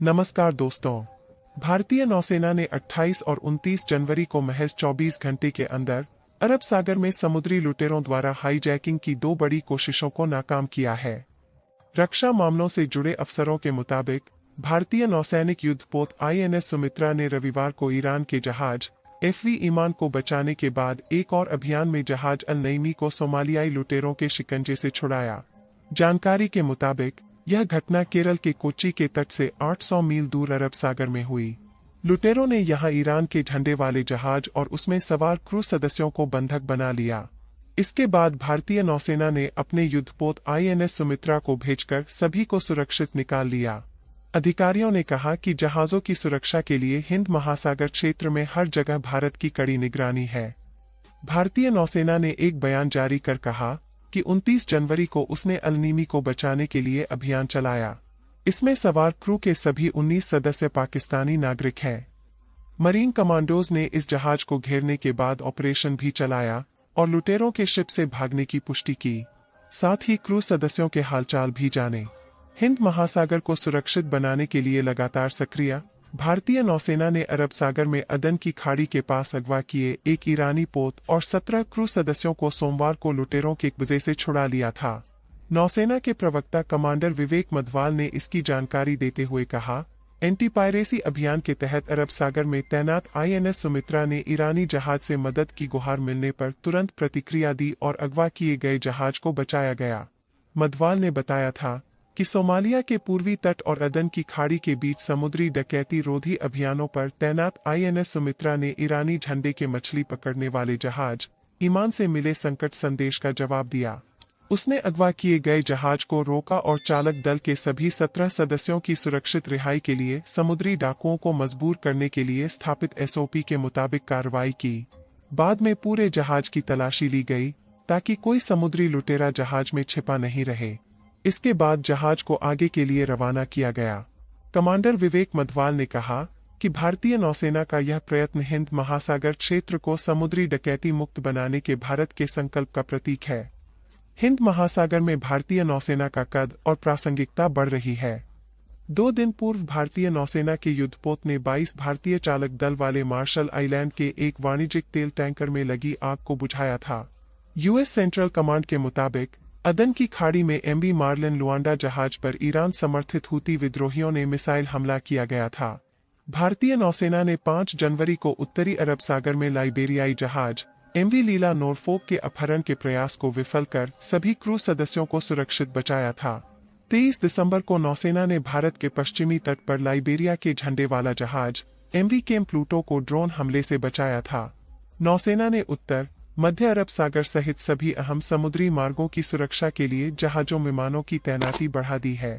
नमस्कार दोस्तों। भारतीय नौसेना ने 28 और 29 जनवरी को महज 24 घंटे के अंदर अरब सागर में समुद्री लुटेरों द्वारा हाईजैकिंग की दो बड़ी कोशिशों को नाकाम किया है। रक्षा मामलों से जुड़े अफसरों के मुताबिक भारतीय नौसैनिक युद्धपोत INS सुमित्रा ने रविवार को ईरान के जहाज FV ईमान को बचाने के बाद एक और अभियान में जहाज अल नईमी को सोमालियाई लुटेरों के शिकंजे से छुड़ाया। जानकारी के मुताबिक यह घटना केरल के कोच्चि के तट से 800 मील दूर अरब सागर में हुई। लुटेरों ने यहां ईरान के झंडे वाले जहाज और उसमें सवार क्रू सदस्यों को बंधक बना लिया। इसके बाद भारतीय नौसेना ने अपने युद्धपोत INS सुमित्रा को भेजकर सभी को सुरक्षित निकाल लिया। अधिकारियों ने कहा कि जहाजों की सुरक्षा के लिए हिंद महासागर क्षेत्र में हर जगह भारत की कड़ी निगरानी है। भारतीय नौसेना ने एक बयान जारी कर कहा कि 29 जनवरी को उसने अल नीमी को बचाने के लिए अभियान चलाया। इसमें सवार क्रू के सभी 19 सदस्य पाकिस्तानी नागरिक हैं। मरीन कमांडोज ने इस जहाज को घेरने के बाद ऑपरेशन भी चलाया और लुटेरों के शिप से भागने की पुष्टि की। साथ ही क्रू सदस्यों के हालचाल भी जाने। हिंद महासागर को सुरक्षित बनाने के लिए लगातार सक्रिय भारतीय नौसेना ने अरब सागर में अदन की खाड़ी के पास अगवा किए एक ईरानी पोत और 17 क्रू सदस्यों को सोमवार को लुटेरों के कब्जे से छुड़ा लिया था। नौसेना के प्रवक्ता कमांडर विवेक मधवाल ने इसकी जानकारी देते हुए कहा, एंटी पायरेसी अभियान के तहत अरब सागर में तैनात INS सुमित्रा ने ईरानी जहाज से मदद की गुहार मिलने पर तुरंत प्रतिक्रिया दी और अगवा किए गए जहाज को बचाया गया। मधवाल ने बताया था कि सोमालिया के पूर्वी तट और अदन की खाड़ी के बीच समुद्री डकैती रोधी अभियानों पर तैनात INS सुमित्रा ने ईरानी झंडे के मछली पकड़ने वाले जहाज ईमान से मिले संकट संदेश का जवाब दिया। उसने अगवा किए गए जहाज को रोका और चालक दल के सभी 17 सदस्यों की सुरक्षित रिहाई के लिए समुद्री डाकुओं को मजबूर करने के लिए स्थापित SOP के मुताबिक कार्रवाई की। बाद में पूरे जहाज की तलाशी ली गई ताकि कोई समुद्री लुटेरा जहाज में छिपा नहीं रहे। इसके बाद जहाज को आगे के लिए रवाना किया गया। कमांडर विवेक मधवाल ने कहा कि भारतीय नौसेना का यह प्रयत्न हिंद महासागर क्षेत्र को समुद्री डकैती मुक्त बनाने के भारत के संकल्प का प्रतीक है। हिंद महासागर में भारतीय नौसेना का कद और प्रासंगिकता बढ़ रही है। 2 दिन पूर्व भारतीय नौसेना के युद्धपोत ने 22 भारतीय चालक दल वाले मार्शल आइलैंड के एक वाणिज्यिक तेल टैंकर में लगी आग को बुझाया था। US सेंट्रल कमांड के मुताबिक अदन की खाड़ी में MV मार्लिन लुआंडा जहाज पर ईरान समर्थित हूती विद्रोहियों ने मिसाइल हमला किया गया था। भारतीय नौसेना ने 5 जनवरी को उत्तरी अरब सागर में लाइबेरियाई जहाज MV लीला नॉरफोक के अपहरण के प्रयास को विफल कर सभी क्रू सदस्यों को सुरक्षित बचाया था। 23 दिसंबर को नौसेना ने भारत के पश्चिमी तट पर लाइबेरिया के झंडे वाला जहाज MV केम प्लूटो को ड्रोन हमले से बचाया था। नौसेना ने उत्तर मध्य अरब सागर सहित सभी अहम समुद्री मार्गों की सुरक्षा के लिए जहाजों विमानों की तैनाती बढ़ा दी है।